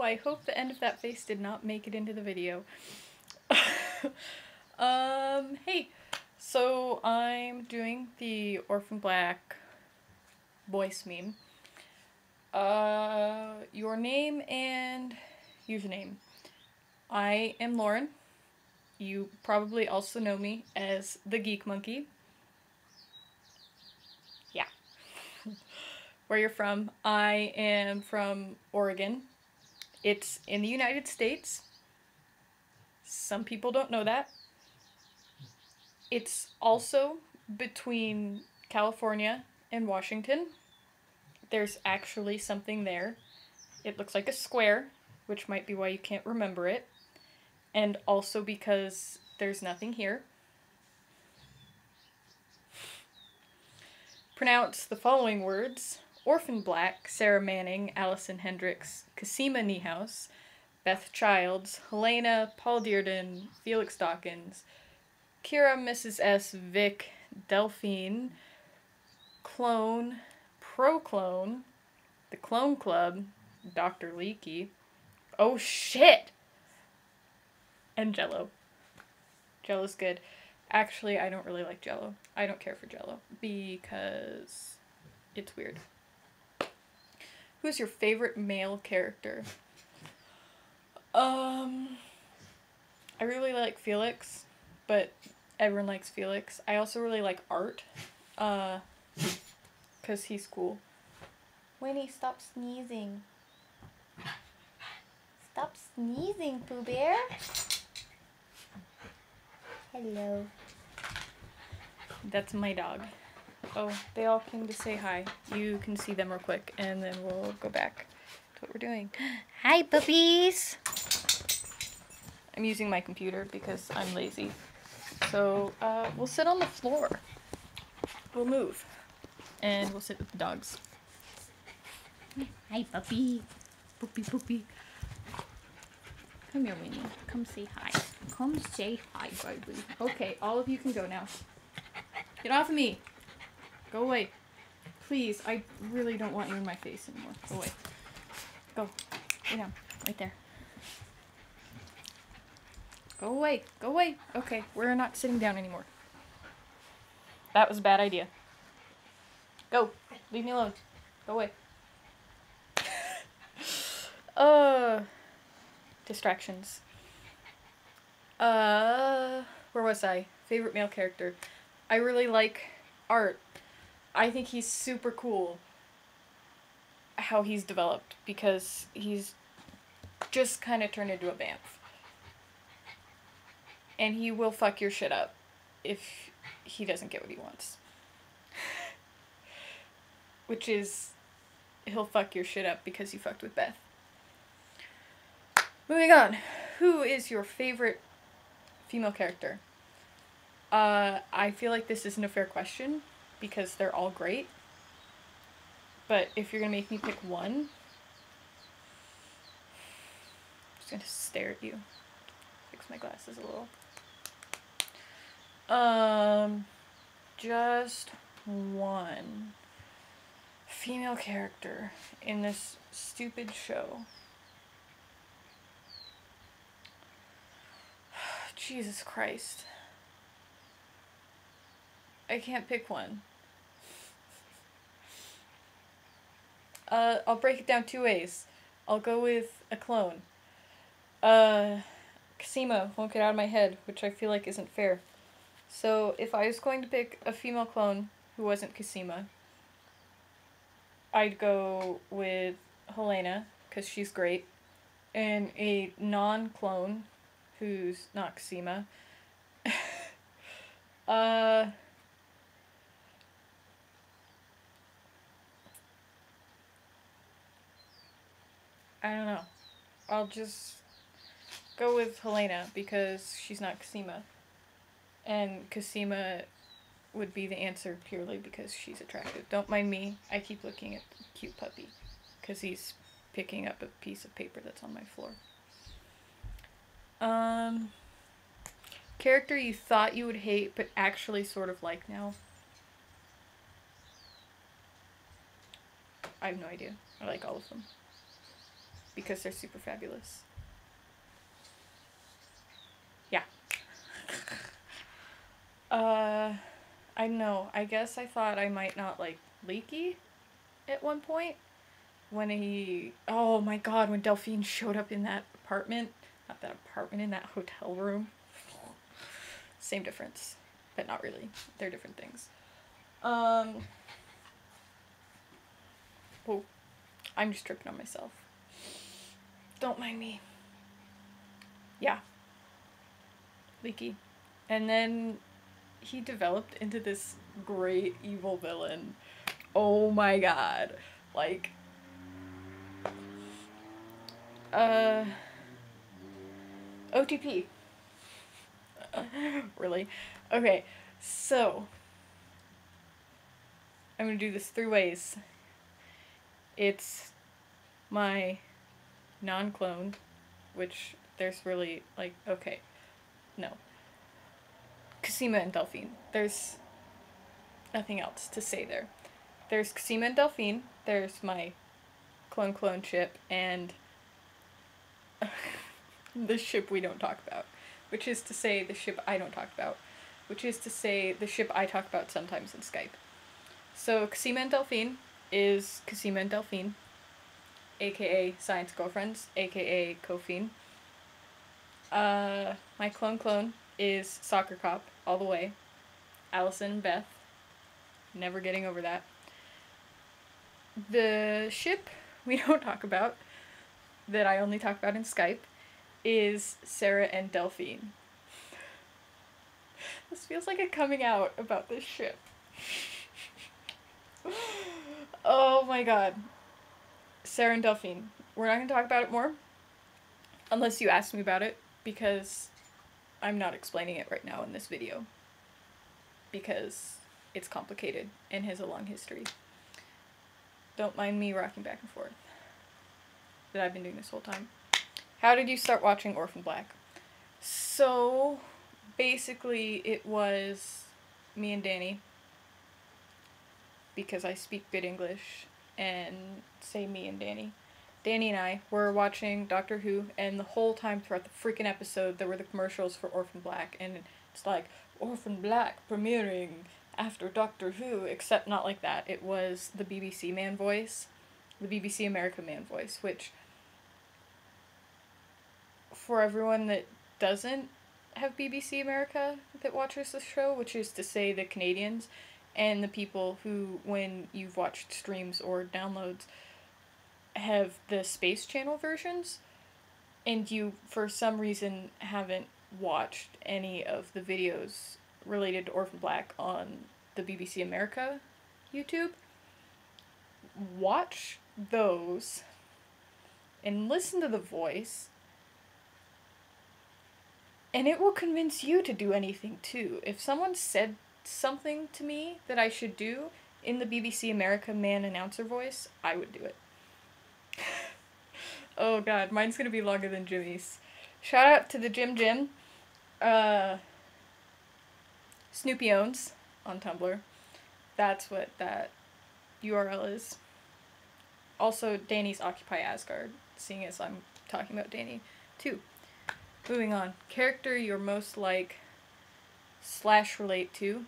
I hope the end of that face did not make it into the video. Hey, so I'm doing the Orphan Black voice meme. Your name and username. I am Lauren. You probably also know me as the Geek Monkey. Yeah. Where you're from. I am from Oregon. It's in the United States. Some people don't know that. It's also between California and Washington. There's actually something there. It looks like a square, which might be why you can't remember it. And also because there's nothing here. Pronounce the following words: Orphan Black, Sarah Manning, Allison Hendricks, Cosima Niehaus, Beth Childs, Helena, Paul Dearden, Felix Dawkins, Kira, Mrs. S, Vic, Delphine, Clone, Proclone, The Clone Club, Dr. Leaky, oh shit! And Jello. Jello's good. Actually, I don't really like Jello. I don't care for Jello because it's weird. Who's your favorite male character? I really like Felix, but everyone likes Felix. I also really like Art, because he's cool. Winnie, stop sneezing. Stop sneezing, Pooh Bear. Hello. That's my dog. Oh, they all came to say hi. You can see them real quick, and then we'll go back to what we're doing. Hi, puppies! I'm using my computer because I'm lazy. So, we'll sit on the floor. We'll move. And we'll sit with the dogs. Hi, puppy. Puppy, puppy. Come here, Winnie. Come say hi. Come say hi, baby. Okay, all of you can go now. Get off of me. Go away. Please, I really don't want you in my face anymore. Go away. Go. Lay down. Right there. Go away. Go away. Okay, we're not sitting down anymore. That was a bad idea. Go. Leave me alone. Go away. Distractions. Where was I? Favorite male character. I really like Art. I think he's super cool how he's developed because he's just kind of turned into a vamp. And he will fuck your shit up if he doesn't get what he wants. Which is, he'll fuck your shit up because you fucked with Beth. Moving on. Who is your favorite female character? I feel like this isn't a fair question because they're all great. But if you're gonna make me pick one, I'm just gonna stare at you. Fix my glasses a little. Just one female character in this stupid show. Jesus Christ. I can't pick one. I'll break it down two ways. I'll go with a clone. Cosima won't get out of my head, which I feel like isn't fair. So, if I was going to pick a female clone who wasn't Cosima, I'd go with Helena, because she's great, and a non-clone who's not Cosima. I don't know. I'll just go with Helena because she's not Cosima. And Cosima would be the answer purely because she's attractive. Don't mind me. I keep looking at the cute puppy because he's picking up a piece of paper that's on my floor. Character you thought you would hate but actually sort of like now? I have no idea. I like all of them. because they're super fabulous. Yeah. I don't know. I guess I thought I might not like Leaky at one point when oh my god, when Delphine showed up in that apartment, not that apartment, in that hotel room. Same difference, but not really. They're different things. Oh, I'm just tripping on myself. Don't mind me. Yeah. Leaky. And then he developed into this great evil villain. Oh my god. Like, OTP. Really? Okay, so I'm gonna do this 3 ways. It's my non-clone, which there's really, like, okay, no. Cosima and Delphine. There's nothing else to say there. There's Cosima and Delphine, there's my clone ship, and the ship we don't talk about. Which is to say the ship I don't talk about. Which is to say the ship I talk about sometimes in Skype. So Cosima and Delphine is Cosima and Delphine, aka Science Girlfriends, aka Kofine. My clone is Soccer Cop, all the way. Allison and Beth. Never getting over that. The ship we don't talk about, that I only talk about in Skype, is Sarah and Delphine. This feels like a coming out about this ship. Oh my god. Sarah and Delphine. We're not going to talk about it more, unless you ask me about it, because I'm not explaining it right now in this video. Because it's complicated and has a long history. Don't mind me rocking back and forth. That I've been doing this whole time. How did you start watching Orphan Black? So, basically it was me and Danny, because I speak good English, and say me and Danny. Danny and I were watching Doctor Who, and the whole time throughout the freaking episode there were the commercials for Orphan Black, and it's like, Orphan Black premiering after Doctor Who, except not like that. It was the BBC man voice, the BBC America man voice, which, for everyone that doesn't have BBC America that watches the show, which is to say the Canadians, and the people who, when you've watched streams or downloads, have the Space Channel versions, and you, for some reason, haven't watched any of the videos related to Orphan Black on the BBC America YouTube, watch those and listen to the voice, and it will convince you to do anything too. If someone said something to me that I should do in the BBC America man announcer voice, I would do it. Oh god, mine's gonna be longer than Jimmy's. Shout out to the Jim. Snoopy Owns on Tumblr. That's what that URL is. Also, Danny's Occupy Asgard, seeing as I'm talking about Danny too. Moving on. Character you're most like / relate to.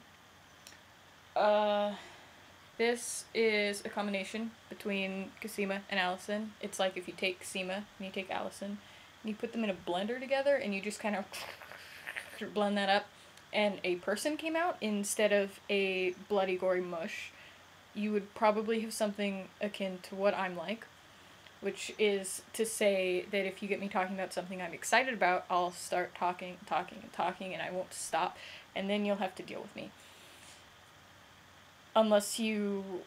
This is a combination between Cosima and Allison. It's like if you take Cosima and you take Allison and you put them in a blender together and you just kind of blend that up, and a person came out instead of a bloody gory mush, you would probably have something akin to what I'm like, which is to say that if you get me talking about something I'm excited about, I'll start talking, and I won't stop, and then you'll have to deal with me. Unless you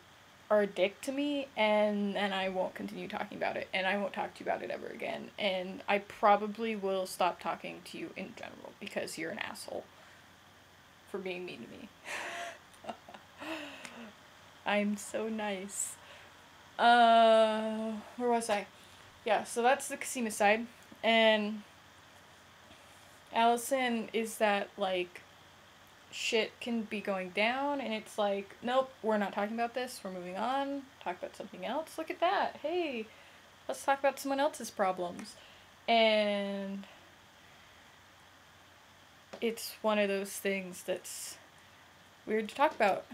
are a dick to me, and then I won't continue talking about it, and I won't talk to you about it ever again, and I probably will stop talking to you in general, because you're an asshole for being mean to me. I'm so nice. Where was I? Yeah, so that's the Cosima side, and Allison is that, like, shit can be going down, and it's like, nope, we're not talking about this, we're moving on, talk about something else. Look at that, hey, let's talk about someone else's problems. And it's one of those things that's weird to talk about.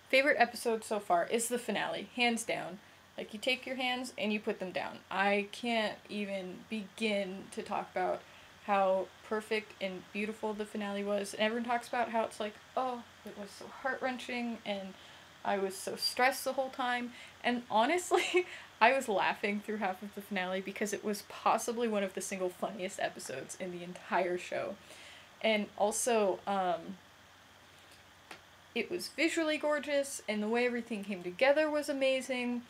Favorite episode so far is the finale, hands down. Like, you take your hands and you put them down. I can't even begin to talk about how perfect and beautiful the finale was. And everyone talks about how it's like, oh, it was so heart-wrenching and I was so stressed the whole time. And honestly, I was laughing through half of the finale because it was possibly one of the single funniest episodes in the entire show. And also, it was visually gorgeous, and the way everything came together was amazing.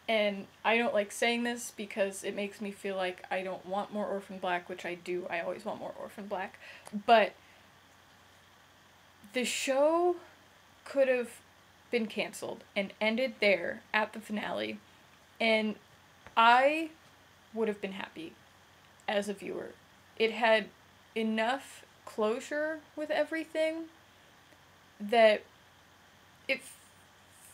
And I don't like saying this because it makes me feel like I don't want more Orphan Black, which I do. I always want more Orphan Black. But the show could have been canceled and ended there at the finale, and I would have been happy as a viewer. It had enough closure with everything that it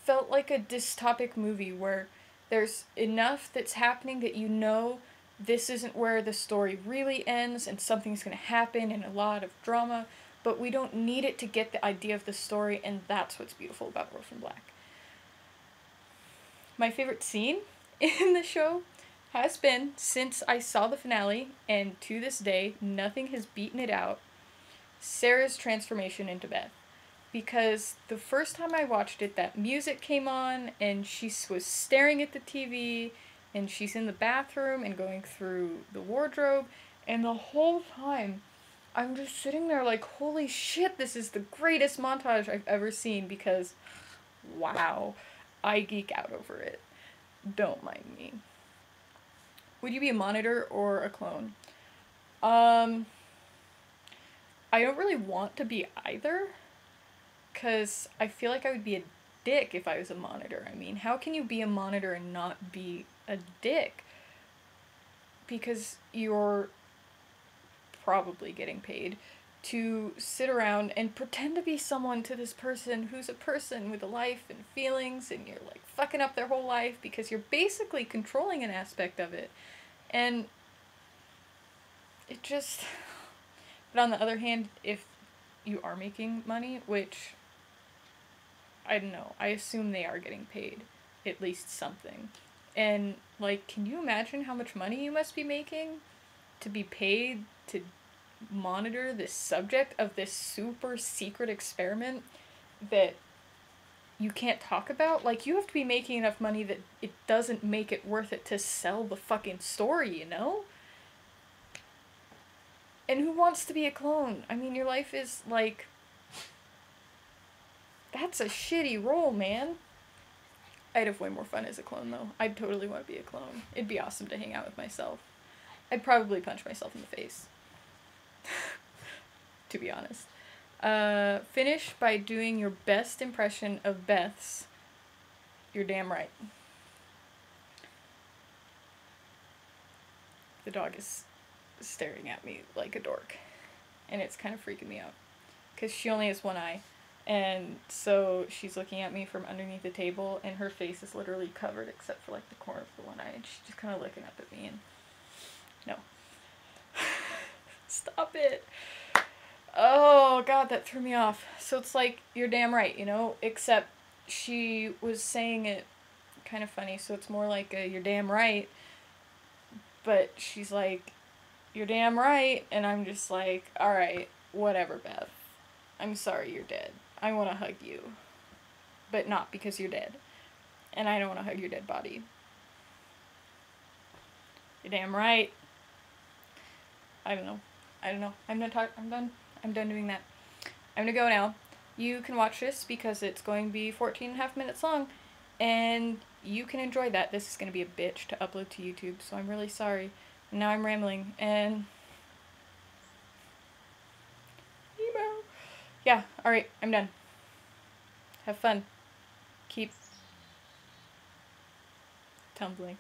felt like a dystopic movie where there's enough that's happening that you know this isn't where the story really ends and something's going to happen and a lot of drama, but we don't need it to get the idea of the story, and that's what's beautiful about Orphan Black. My favorite scene in the show has been, since I saw the finale, and to this day, nothing has beaten it out, Sarah's transformation into Beth. Because the first time I watched it, that music came on, and she was staring at the TV, and she's in the bathroom and going through the wardrobe, and the whole time, I'm just sitting there like, holy shit, this is the greatest montage I've ever seen, because, wow, I geek out over it. Don't mind me. Would you be a monitor or a clone? I don't really want to be either, because I feel like I would be a dick if I was a monitor. I mean, how can you be a monitor and not be a dick? Because you're probably getting paid to sit around and pretend to be someone to this person who's a person with a life and feelings, and you're like fucking up their whole life because you're basically controlling an aspect of it. And it just... But on the other hand, if you are making money, which I don't know, I assume they are getting paid at least something. And, like, can you imagine how much money you must be making to be paid to monitor this subject of this super secret experiment that you can't talk about? Like, you have to be making enough money that it doesn't make it worth it to sell the fucking story, you know? And who wants to be a clone? I mean, your life is, like... That's a shitty role, man. I'd have way more fun as a clone, though. I'd totally want to be a clone. It'd be awesome to hang out with myself. I'd probably punch myself in the face. To be honest. Finish by doing your best impression of Beth's. You're damn right. The dog is staring at me like a dork. And it's kind of freaking me out. Because she only has one eye. And so she's looking at me from underneath the table, and her face is literally covered except for, like, the corner of the one eye. And she's just kind of looking up at me, and... No. Stop it. Oh, God, that threw me off. So it's like, you're damn right, you know? Except she was saying it kind of funny, so it's more like a, you're damn right. But she's like, you're damn right. And I'm just like, alright, whatever, Beth. I'm sorry you're dead. I want to hug you. But not because you're dead. And I don't want to hug your dead body. You're damn right. I don't know. I'm done doing that. I'm gonna go now. You can watch this because it's going to be 14.5 minutes long. And you can enjoy that. This is going to be a bitch to upload to YouTube, so I'm really sorry. And now I'm rambling, and... Emo. Yeah, alright, I'm done. Have fun. Keep... tumbling.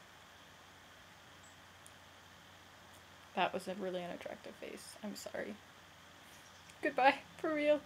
That was a really unattractive face. I'm sorry. Goodbye, for real.